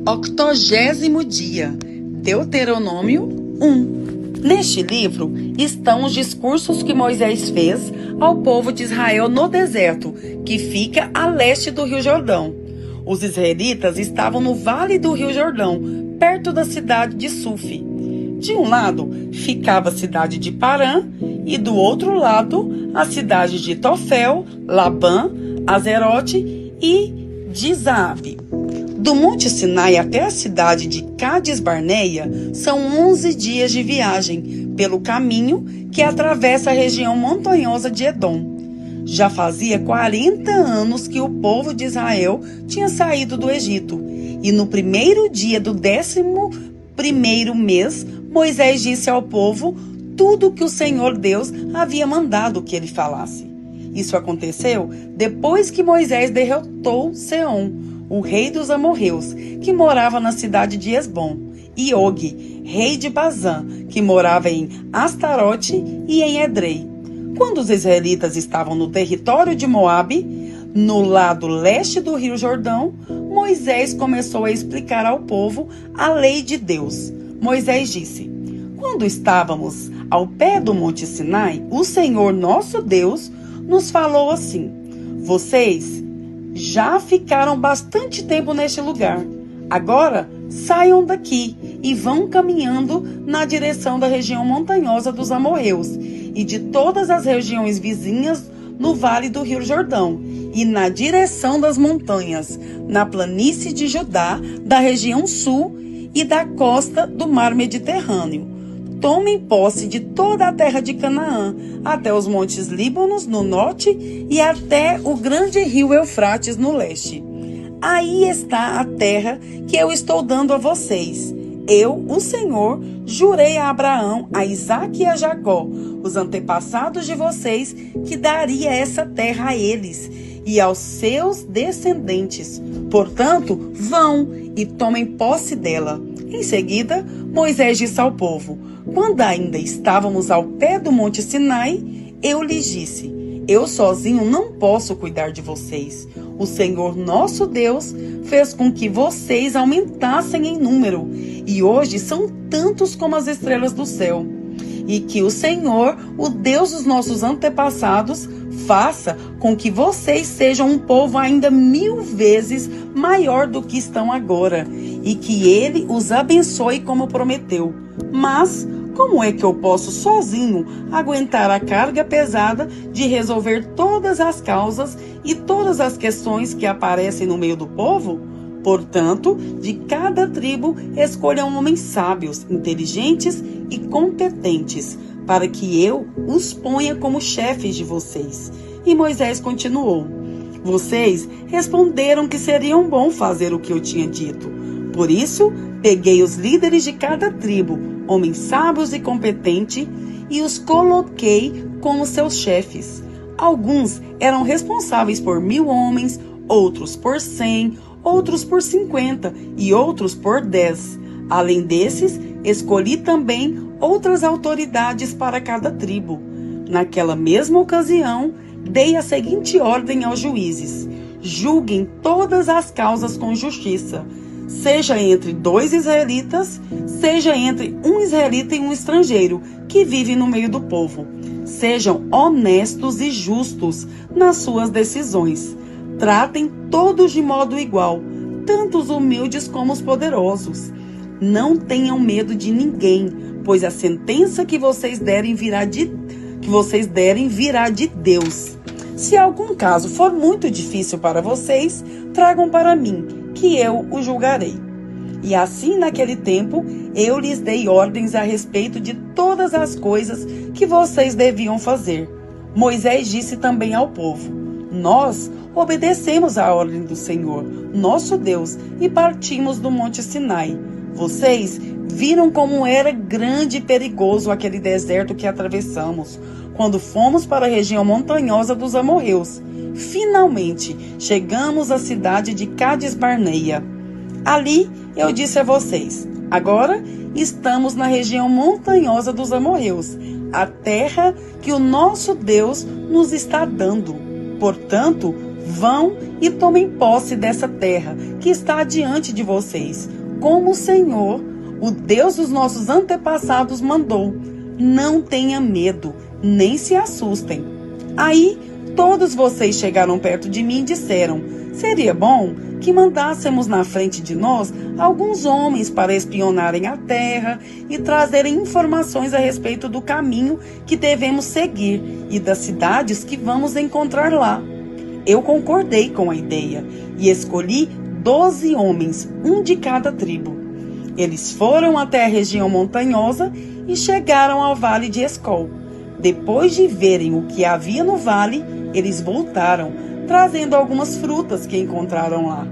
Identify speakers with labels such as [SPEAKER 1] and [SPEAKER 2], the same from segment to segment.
[SPEAKER 1] 80º dia, Deuteronômio 1. Neste livro estão os discursos que Moisés fez ao povo de Israel no deserto, que fica a leste do Rio Jordão. Os israelitas estavam no vale do Rio Jordão, perto da cidade de Sufi. De um lado ficava a cidade de Parã e do outro lado a cidade de Tofel, Labã, Azerote e Dizaabe. Do Monte Sinai até a cidade de Cádiz Barneia são 11 dias de viagem pelo caminho que atravessa a região montanhosa de Edom. Já fazia 40 anos que o povo de Israel tinha saído do Egito. E no primeiro dia do 11º mês, Moisés disse ao povo tudo o que o Senhor Deus havia mandado que ele falasse. Isso aconteceu depois que Moisés derrotou Seom, o rei dos amorreus, que morava na cidade de Esbom, e Og, rei de Bazã, que morava em Astarote e em Edrei. Quando os israelitas estavam no território de Moabe, no lado leste do Rio Jordão, Moisés começou a explicar ao povo a lei de Deus. Moisés disse: quando estávamos ao pé do Monte Sinai, o Senhor nosso Deus nos falou assim: vocês já ficaram bastante tempo neste lugar. Agora saiam daqui e vão caminhando na direção da região montanhosa dos amorreus e de todas as regiões vizinhas no vale do Rio Jordão e na direção das montanhas, na planície de Judá, da região sul e da costa do mar Mediterrâneo. Tomem posse de toda a terra de Canaã, até os montes Líbanos no norte e até o grande rio Eufrates no leste. Aí está a terra que eu estou dando a vocês. Eu, o Senhor, jurei a Abraão, a Isaque e a Jacó, os antepassados de vocês, que daria essa terra a eles e aos seus descendentes. Portanto, vão e tomem posse dela. Em seguida, Moisés disse ao povo: quando ainda estávamos ao pé do Monte Sinai, eu lhes disse: eu sozinho não posso cuidar de vocês. O Senhor nosso Deus fez com que vocês aumentassem em número, e hoje são tantos como as estrelas do céu. E que o Senhor, o Deus dos nossos antepassados, faça com que vocês sejam um povo ainda 1000 vezes maior do que estão agora, e que Ele os abençoe como prometeu. Mas como é que eu posso sozinho aguentar a carga pesada de resolver todas as causas e todas as questões que aparecem no meio do povo? Portanto, de cada tribo escolham homens sábios, inteligentes e competentes, para que eu os ponha como chefes de vocês. E Moisés continuou: vocês responderam que seria bom fazer o que eu tinha dito. Por isso, peguei os líderes de cada tribo, homens sábios e competentes, e os coloquei como seus chefes. Alguns eram responsáveis por 1000 homens, outros por 100, outros por 50 e outros por 10. Além desses, escolhi também outras autoridades para cada tribo. Naquela mesma ocasião, dei a seguinte ordem aos juízes: julguem todas as causas com justiça, seja entre 2 israelitas, seja entre um israelita e um estrangeiro que vive no meio do povo. Sejam honestos e justos nas suas decisões. Tratem todos de modo igual, tanto os humildes como os poderosos. Não tenham medo de ninguém, pois a sentença que vocês derem virá de Deus. Se algum caso for muito difícil para vocês, tragam para mim, que eu o julgarei. E assim, naquele tempo, eu lhes dei ordens a respeito de todas as coisas que vocês deviam fazer. Moisés disse também ao povo: nós obedecemos à ordem do Senhor, nosso Deus, e partimos do Monte Sinai. Vocês viram como era grande e perigoso aquele deserto que atravessamos, quando fomos para a região montanhosa dos amorreus. Finalmente, chegamos à cidade de Cádiz Barneia. Ali, eu disse a vocês: agora estamos na região montanhosa dos amorreus, a terra que o nosso Deus nos está dando. Portanto, Vão e tomem posse dessa terra que está diante de vocês, como o Senhor, o Deus dos nossos antepassados, mandou. Não tenha medo, nem se assustem. Aí todos vocês chegaram perto de mim e disseram: seria bom que mandássemos na frente de nós alguns homens para espionarem a terra e trazerem informações a respeito do caminho que devemos seguir e das cidades que vamos encontrar lá. Eu concordei com a ideia e escolhi 12 homens, um de cada tribo. Eles foram até a região montanhosa e chegaram ao vale de Escol. Depois de verem o que havia no vale, eles voltaram, trazendo algumas frutas que encontraram lá.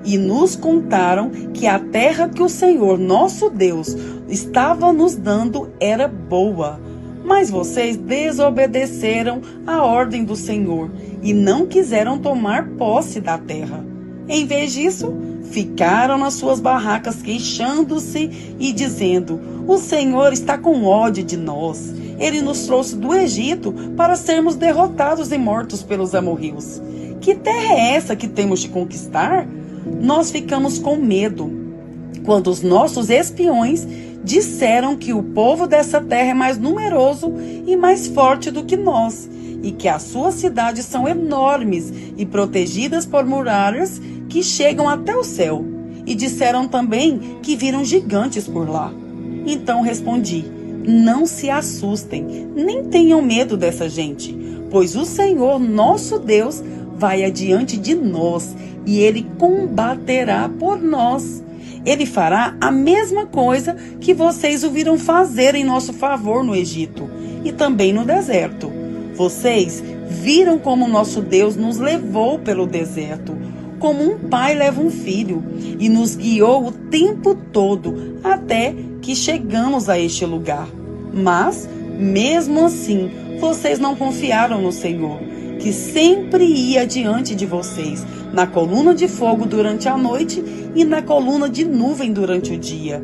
[SPEAKER 1] E nos contaram que a terra que o Senhor, nosso Deus, estava nos dando era boa. Mas vocês desobedeceram à ordem do Senhor e não quiseram tomar posse da terra. Em vez disso, ficaram nas suas barracas queixando-se e dizendo: o Senhor está com ódio de nós. Ele nos trouxe do Egito para sermos derrotados e mortos pelos amorreus. Que terra é essa que temos de conquistar? Nós ficamos com medo quando os nossos espiões disseram que o povo dessa terra é mais numeroso e mais forte do que nós, e que as suas cidades são enormes e protegidas por muralhas que chegam até o céu. E disseram também que viram gigantes por lá. Então respondi: não se assustem, nem tenham medo dessa gente, pois o Senhor, nosso Deus, vai adiante de nós e Ele combaterá por nós. Ele fará a mesma coisa que vocês o viram fazer em nosso favor no Egito e também no deserto. Vocês viram como nosso Deus nos levou pelo deserto, como um pai leva um filho, e nos guiou o tempo todo até que chegamos a este lugar. Mas, mesmo assim, vocês não confiaram no Senhor, que sempre ia diante de vocês, na coluna de fogo durante a noite e na coluna de nuvem durante o dia.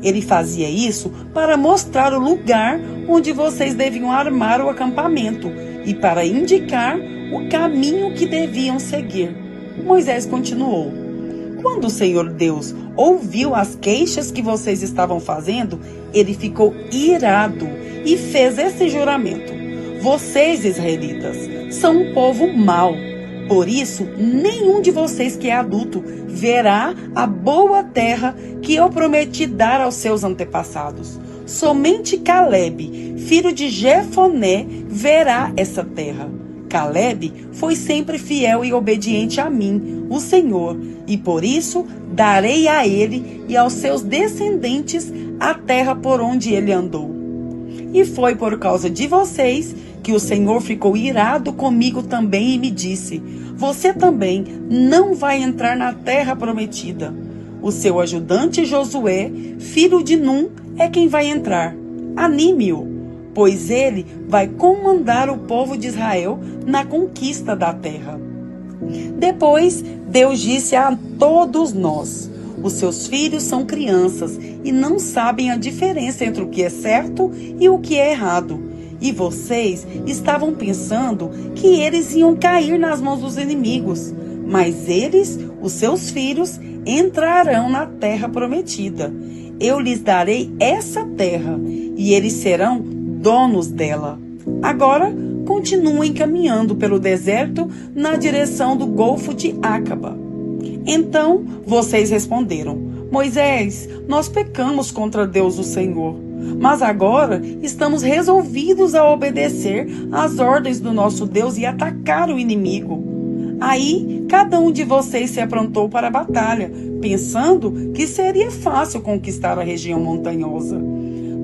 [SPEAKER 1] Ele fazia isso para mostrar o lugar onde vocês deviam armar o acampamento e para indicar o caminho que deviam seguir. Moisés continuou: quando o Senhor Deus ouviu as queixas que vocês estavam fazendo, ele ficou irado e fez esse juramento: vocês, israelitas, são um povo mau. Por isso, nenhum de vocês que é adulto verá a boa terra que eu prometi dar aos seus antepassados. Somente Caleb, filho de Jefoné, verá essa terra. Caleb foi sempre fiel e obediente a mim, o Senhor, e por isso darei a ele e aos seus descendentes a terra por onde ele andou. E foi por causa de vocês que o Senhor ficou irado comigo também e me disse: você também não vai entrar na terra prometida. O seu ajudante Josué, filho de Num, é quem vai entrar. Anime-o, pois ele vai comandar o povo de Israel na conquista da terra. Depois, Deus disse a todos nós: os seus filhos são crianças e não sabem a diferença entre o que é certo e o que é errado. E vocês estavam pensando que eles iam cair nas mãos dos inimigos. Mas eles, os seus filhos, entrarão na terra prometida. Eu lhes darei essa terra e eles serão donos dela. Agora, continuem caminhando pelo deserto na direção do Golfo de Acaba. Então, vocês responderam: Moisés, nós pecamos contra Deus, o Senhor. Mas agora estamos resolvidos a obedecer às ordens do nosso Deus e atacar o inimigo. Aí, cada um de vocês se aprontou para a batalha, pensando que seria fácil conquistar a região montanhosa.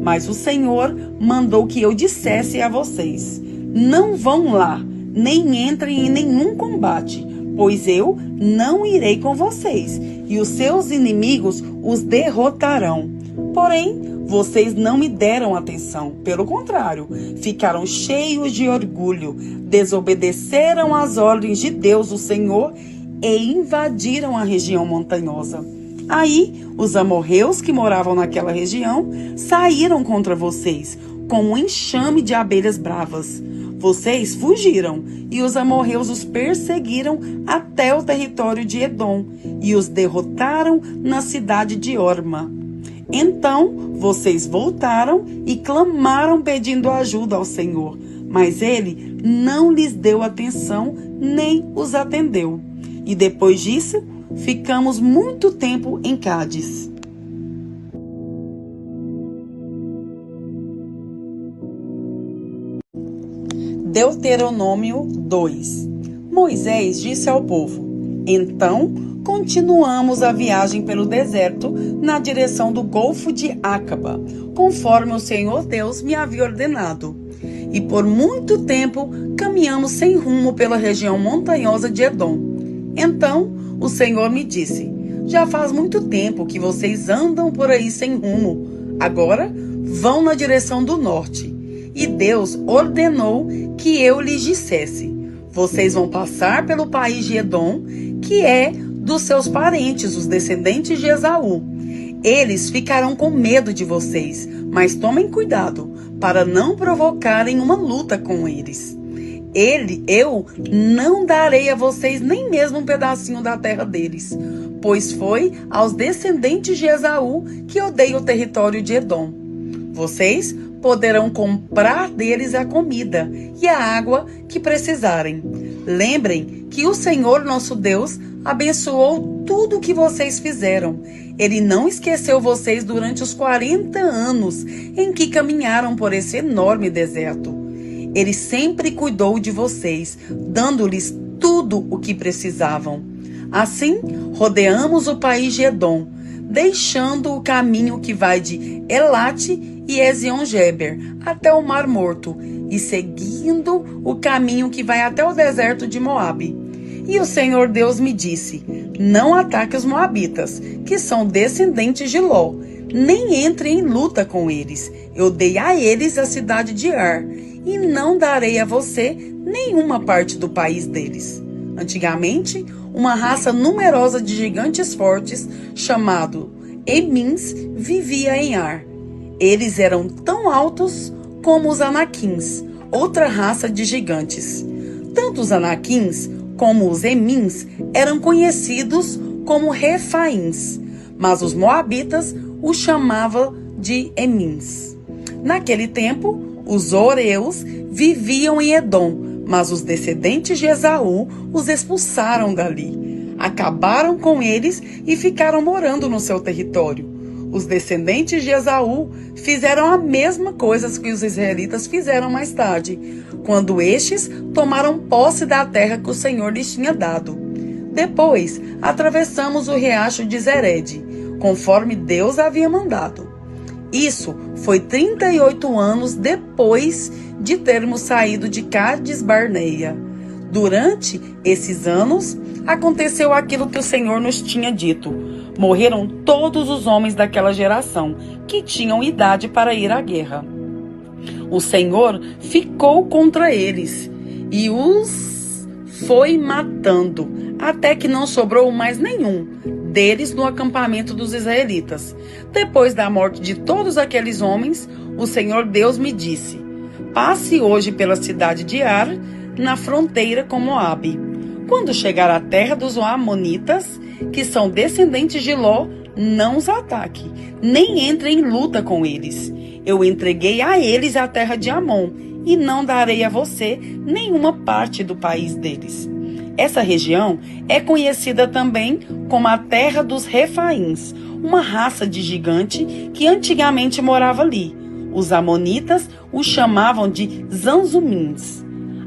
[SPEAKER 1] Mas o Senhor mandou que eu dissesse a vocês: não vão lá, nem entrem em nenhum combate, pois eu não irei com vocês, e os seus inimigos os derrotarão. Porém, vocês não me deram atenção. Pelo contrário, ficaram cheios de orgulho, desobedeceram às ordens de Deus, o Senhor, e invadiram a região montanhosa. Aí, os amorreus que moravam naquela região saíram contra vocês, com um enxame de abelhas bravas. Vocês fugiram, e os amorreus os perseguiram até o território de Edom, e os derrotaram na cidade de Orma. Então vocês voltaram e clamaram pedindo ajuda ao Senhor, mas ele não lhes deu atenção nem os atendeu. E depois disso, ficamos muito tempo em Cádiz. Deuteronômio 2. Moisés disse ao povo: Então continuamos a viagem pelo deserto na direção do Golfo de Acaba, conforme o Senhor Deus me havia ordenado. E por muito tempo caminhamos sem rumo pela região montanhosa de Edom. Então o Senhor me disse: Já faz muito tempo que vocês andam por aí sem rumo. Agora vão na direção do norte. E Deus ordenou que eu lhes dissesse: Vocês vão passar pelo país de Edom, que é dos seus parentes, os descendentes de Esaú. Eles ficarão com medo de vocês, mas tomem cuidado para não provocarem uma luta com eles. Eu não darei a vocês nem mesmo um pedacinho da terra deles, pois foi aos descendentes de Esaú que eu dei o território de Edom. Vocês poderão comprar deles a comida e a água que precisarem. Lembrem que o Senhor nosso Deus abençoou tudo o que vocês fizeram. Ele não esqueceu vocês durante os 40 anos em que caminharam por esse enorme deserto. Ele sempre cuidou de vocês, dando-lhes tudo o que precisavam. Assim, rodeamos o país de Edom, deixando o caminho que vai de Elate e Ezion-Geber até o Mar Morto e seguindo o caminho que vai até o deserto de Moabe. E o Senhor Deus me disse: Não ataque os moabitas, que são descendentes de Ló, nem entre em luta com eles. Eu dei a eles a cidade de Ar, e não darei a você nenhuma parte do país deles. Antigamente, uma raça numerosa de gigantes fortes, chamado Emins, vivia em Ar. Eles eram tão altos como os Anaquins, outra raça de gigantes. Tanto os Anaquins como os Emins eram conhecidos como Refaíns, mas os moabitas os chamavam de Emins. Naquele tempo, os Oreus viviam em Edom, mas os descendentes de Esaú os expulsaram dali. Acabaram com eles e ficaram morando no seu território. Os descendentes de Esaú fizeram a mesma coisa que os israelitas fizeram mais tarde, quando estes tomaram posse da terra que o Senhor lhes tinha dado. Depois, atravessamos o riacho de Zered, conforme Deus havia mandado. Isso foi 38 anos depois de termos saído de Cádiz Barneia. Durante esses anos, aconteceu aquilo que o Senhor nos tinha dito. Morreram todos os homens daquela geração, que tinham idade para ir à guerra. O Senhor ficou contra eles e os foi matando, até que não sobrou mais nenhum deles no acampamento dos israelitas. Depois da morte de todos aqueles homens, o Senhor Deus me disse: Passe hoje pela cidade de Ar, na fronteira com Moabe. Quando chegar à terra dos Amonitas, que são descendentes de Ló, não os ataque, nem entre em luta com eles. Eu entreguei a eles a terra de Amon, e não darei a você nenhuma parte do país deles. Essa região é conhecida também como a terra dos Refaíns, uma raça de gigante que antigamente morava ali. Os amonitas os chamavam de Zanzumins.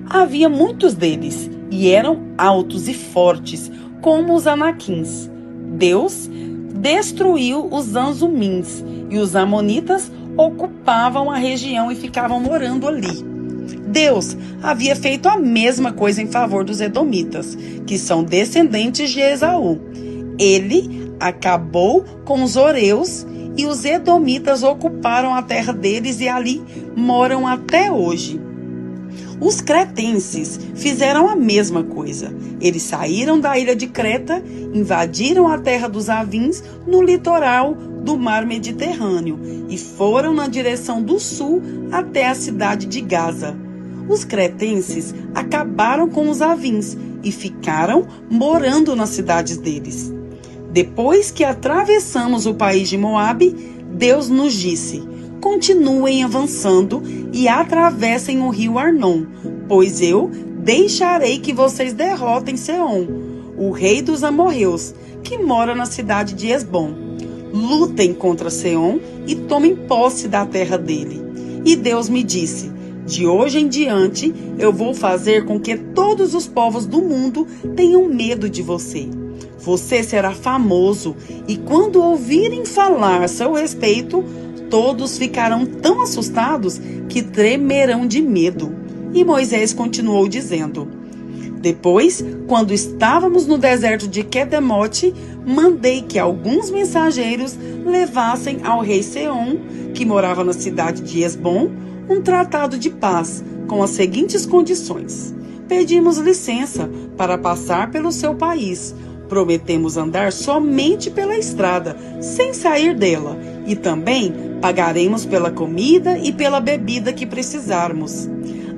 [SPEAKER 1] Havia muitos deles, e eram altos e fortes, como os Anaquins. Deus destruiu os Zanzumins, e os amonitas ocupavam a região e ficavam morando ali. Deus havia feito a mesma coisa em favor dos edomitas, que são descendentes de Esaú. Ele acabou com os Oreus, e os edomitas ocuparam a terra deles e ali moram até hoje. Os cretenses fizeram a mesma coisa. Eles saíram da ilha de Creta, invadiram a terra dos Avins no litoral do mar Mediterrâneo e foram na direção do sul até a cidade de Gaza. Os cretenses acabaram com os avins e ficaram morando nas cidades deles. Depois que atravessamos o país de Moabe, Deus nos disse: continuem avançando e atravessem o rio Arnon, pois eu deixarei que vocês derrotem Seom, o rei dos amorreus, que mora na cidade de Esbom. Lutem contra Seom e tomem posse da terra dele. E Deus me disse: de hoje em diante eu vou fazer com que todos os povos do mundo tenham medo de você. Você será famoso e quando ouvirem falar a seu respeito, todos ficarão tão assustados que tremerão de medo. E Moisés continuou dizendo: depois, quando estávamos no deserto de Quedemote, mandei que alguns mensageiros levassem ao rei Seom, que morava na cidade de Esbom, um tratado de paz com as seguintes condições: pedimos licença para passar pelo seu país, prometemos andar somente pela estrada, sem sair dela, e também pagaremos pela comida e pela bebida que precisarmos.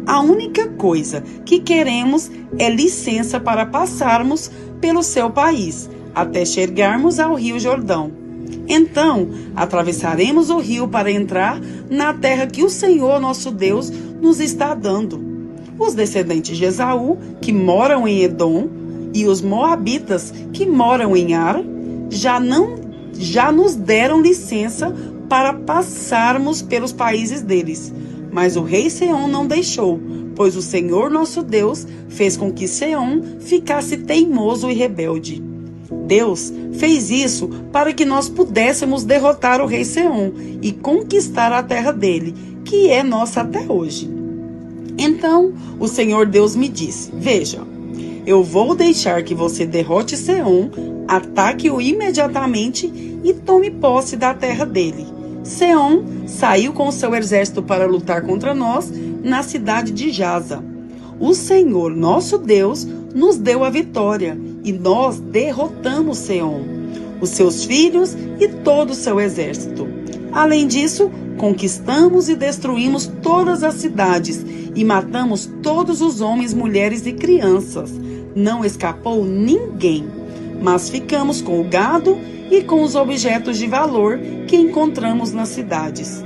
[SPEAKER 1] A única coisa que queremos é licença para passarmos pelo seu país, até chegarmos ao rio Jordão. Então, atravessaremos o rio para entrar na terra que o Senhor nosso Deus nos está dando. Os descendentes de Esaú, que moram em Edom, e os moabitas, que moram em Ar, já nos deram licença para passarmos pelos países deles. Mas o rei Seom não deixou, pois o Senhor nosso Deus fez com que Seom ficasse teimoso e rebelde. Deus fez isso para que nós pudéssemos derrotar o rei Seom e conquistar a terra dele, que é nossa até hoje. Então o Senhor Deus me disse: veja, eu vou deixar que você derrote Seom, ataque-o imediatamente e tome posse da terra dele. Seom saiu com seu exército para lutar contra nós na cidade de Jaza. O Senhor, nosso Deus, nos deu a vitória e nós derrotamos Seom, os seus filhos e todo o seu exército. Além disso, conquistamos e destruímos todas as cidades e matamos todos os homens, mulheres e crianças. Não escapou ninguém, mas ficamos com o gado e com os objetos de valor que encontramos nas cidades.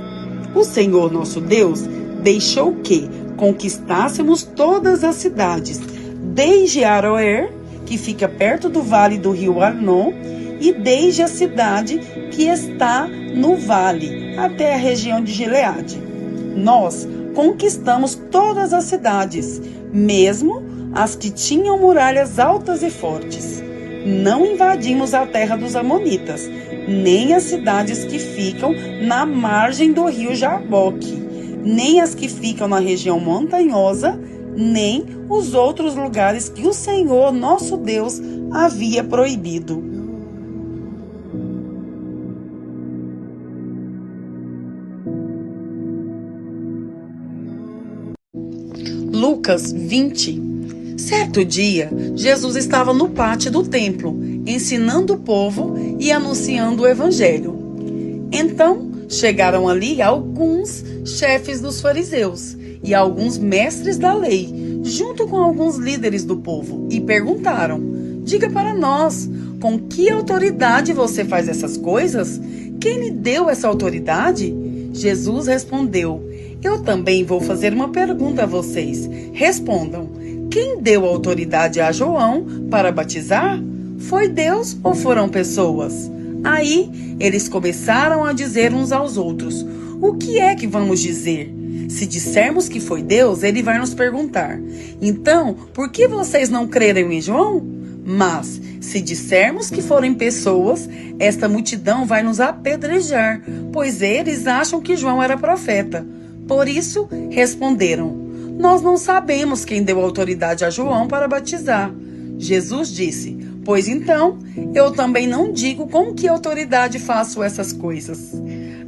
[SPEAKER 1] O Senhor nosso Deus deixou que conquistássemos todas as cidades, desde Aroer, que fica perto do vale do rio Arnon, e desde a cidade que está no vale, até a região de Gileade. Nós conquistamos todas as cidades, mesmo as que tinham muralhas altas e fortes. Não invadimos a terra dos amonitas, nem as cidades que ficam na margem do rio Jaboque, nem as que ficam na região montanhosa, nem os outros lugares que o Senhor nosso Deus havia proibido. Lucas 20. Certo dia, Jesus estava no pátio do templo, ensinando o povo e anunciando o evangelho. Então, chegaram ali alguns chefes dos fariseus e alguns mestres da lei, junto com alguns líderes do povo, e perguntaram: diga para nós, com que autoridade você faz essas coisas? Quem lhe deu essa autoridade? Jesus respondeu: eu também vou fazer uma pergunta a vocês. Respondam: quem deu autoridade a João para batizar? Foi Deus ou foram pessoas? Aí eles começaram a dizer uns aos outros: o que é que vamos dizer? Se dissermos que foi Deus, ele vai nos perguntar: então, por que vocês não creram em João? Mas, se dissermos que forem pessoas, esta multidão vai nos apedrejar, pois eles acham que João era profeta. Por isso, responderam: nós não sabemos quem deu autoridade a João para batizar. Jesus disse: pois então, eu também não digo com que autoridade faço essas coisas.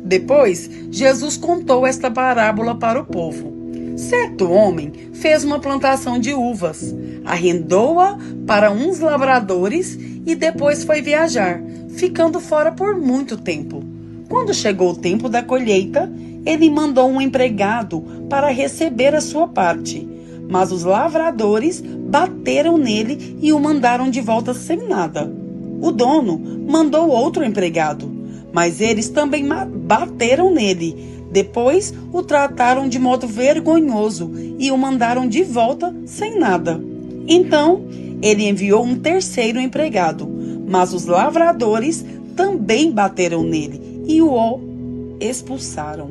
[SPEAKER 1] Depois, Jesus contou esta parábola para o povo. Certo homem fez uma plantação de uvas, arrendou-a para uns lavradores e depois foi viajar, ficando fora por muito tempo. Quando chegou o tempo da colheita, ele mandou um empregado para receber a sua parte. Mas os lavradores bateram nele e o mandaram de volta sem nada. O dono mandou outro empregado, mas eles também bateram nele. Depois o trataram de modo vergonhoso e o mandaram de volta sem nada. Então ele enviou um terceiro empregado, mas os lavradores também bateram nele e o expulsaram.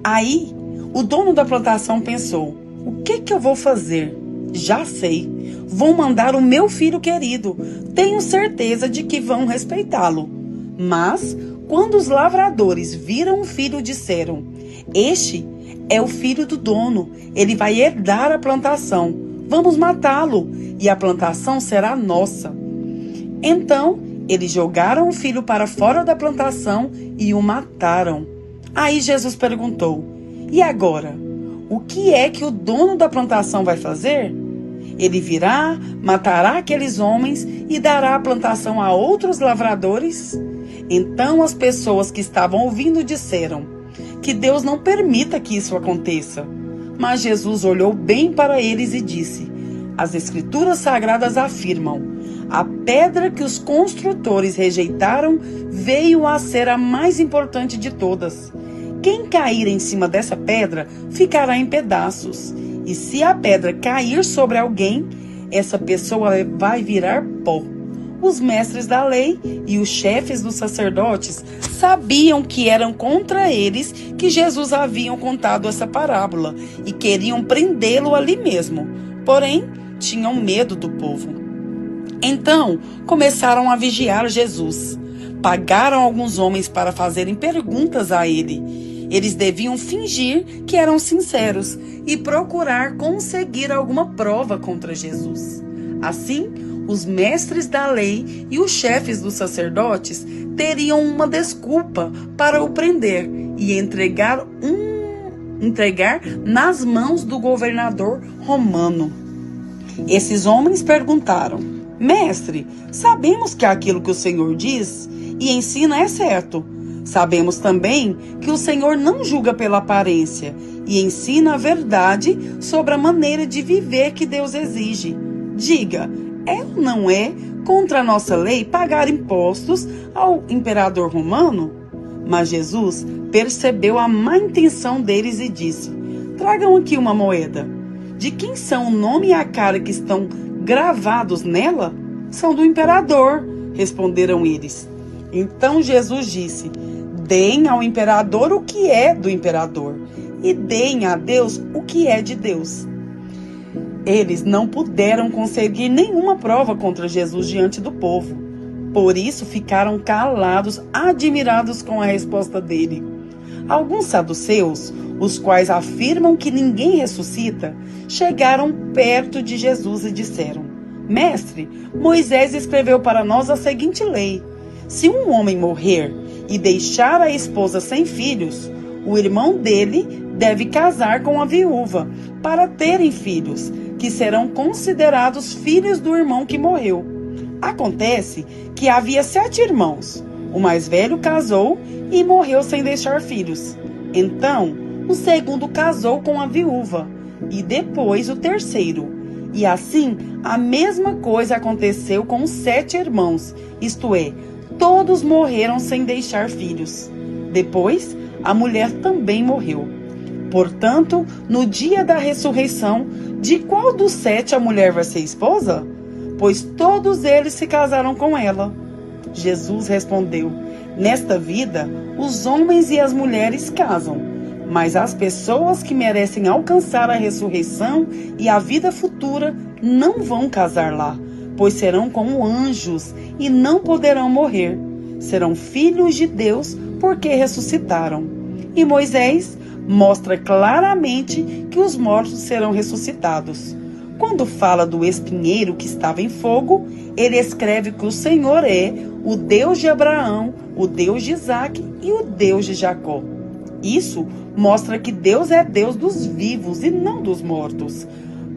[SPEAKER 1] Aí o dono da plantação pensou: o que eu vou fazer? Já sei. Vou mandar o meu filho querido. Tenho certeza de que vão respeitá-lo. Mas, quando os lavradores viram o filho, disseram: este é o filho do dono. Ele vai herdar a plantação. Vamos matá-lo e a plantação será nossa. Então, eles jogaram o filho para fora da plantação e o mataram. Aí Jesus perguntou: e agora? O que é que o dono da plantação vai fazer? Ele virá, matará aqueles homens e dará a plantação a outros lavradores? Então as pessoas que estavam ouvindo disseram: que Deus não permita que isso aconteça. Mas Jesus olhou bem para eles e disse: as Escrituras Sagradas afirmam: a pedra que os construtores rejeitaram veio a ser a mais importante de todas. Quem cair em cima dessa pedra ficará em pedaços. E se a pedra cair sobre alguém, essa pessoa vai virar pó. Os mestres da lei e os chefes dos sacerdotes sabiam que eram contra eles que Jesus havia contado essa parábola e queriam prendê-lo ali mesmo. Porém, tinham medo do povo. Então, começaram a vigiar Jesus. Pagaram alguns homens para fazerem perguntas a ele. Eles deviam fingir que eram sinceros e procurar conseguir alguma prova contra Jesus. Assim, os mestres da lei e os chefes dos sacerdotes teriam uma desculpa para o prender e entregar nas mãos do governador romano. Esses homens perguntaram: mestre, sabemos que aquilo que o Senhor diz e ensina é certo. Sabemos também que o Senhor não julga pela aparência e ensina a verdade sobre a maneira de viver que Deus exige. Diga, é ou não é contra a nossa lei pagar impostos ao imperador romano? Mas Jesus percebeu a má intenção deles e disse: tragam aqui uma moeda. De quem são o nome e a cara que estão gravados nela? São do imperador, responderam eles. Então Jesus disse: deem ao imperador o que é do imperador, e deem a Deus o que é de Deus. Eles não puderam conseguir nenhuma prova contra Jesus diante do povo. Por isso ficaram calados, admirados com a resposta dele. Alguns saduceus, os quais afirmam que ninguém ressuscita, chegaram perto de Jesus e disseram: mestre, Moisés escreveu para nós a seguinte lei: se um homem morrer e deixar a esposa sem filhos, o irmão dele deve casar com a viúva para terem filhos, que serão considerados filhos do irmão que morreu. Acontece que havia 7 irmãos. O mais velho casou e morreu sem deixar filhos. Então, o segundo casou com a viúva, e depois o terceiro. E assim, a mesma coisa aconteceu com os 7 irmãos, isto é, todos morreram sem deixar filhos. Depois, a mulher também morreu. Portanto, no dia da ressurreição, de qual dos 7 a mulher vai ser esposa? Pois todos eles se casaram com ela. Jesus respondeu: nesta vida, os homens e as mulheres casam, mas as pessoas que merecem alcançar a ressurreição e a vida futura não vão casar lá, pois serão como anjos e não poderão morrer. Serão filhos de Deus porque ressuscitaram. E Moisés mostra claramente que os mortos serão ressuscitados. Quando fala do espinheiro que estava em fogo, ele escreve que o Senhor é o Deus de Abraão, o Deus de Isaque e o Deus de Jacó. Isso mostra que Deus é Deus dos vivos e não dos mortos,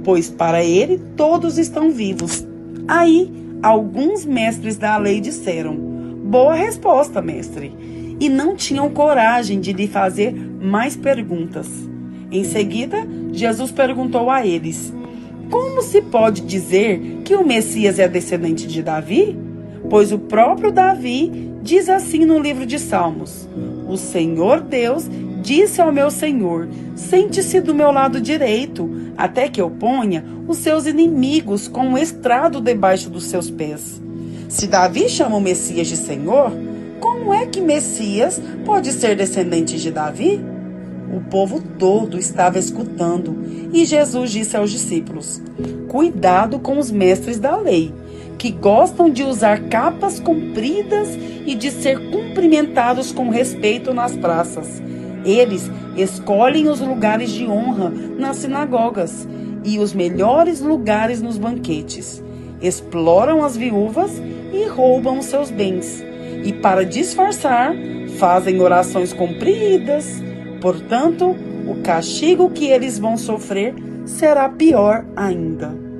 [SPEAKER 1] pois para ele todos estão vivos. Aí, alguns mestres da lei disseram: boa resposta, mestre, e não tinham coragem de lhe fazer mais perguntas. Em seguida, Jesus perguntou a eles: como se pode dizer que o Messias é descendente de Davi? Pois o próprio Davi diz assim no livro de Salmos: o Senhor Deus disse ao meu Senhor: sente-se do meu lado direito, até que eu ponha os seus inimigos como um estrado debaixo dos seus pés. Se Davi chama o Messias de Senhor, como é que Messias pode ser descendente de Davi? O povo todo estava escutando e Jesus disse aos discípulos: cuidado com os mestres da lei, que gostam de usar capas compridas e de ser cumprimentados com respeito nas praças. Eles escolhem os lugares de honra nas sinagogas e os melhores lugares nos banquetes. Exploram as viúvas e roubam seus bens. E para disfarçar, fazem orações compridas. Portanto, o castigo que eles vão sofrer será pior ainda.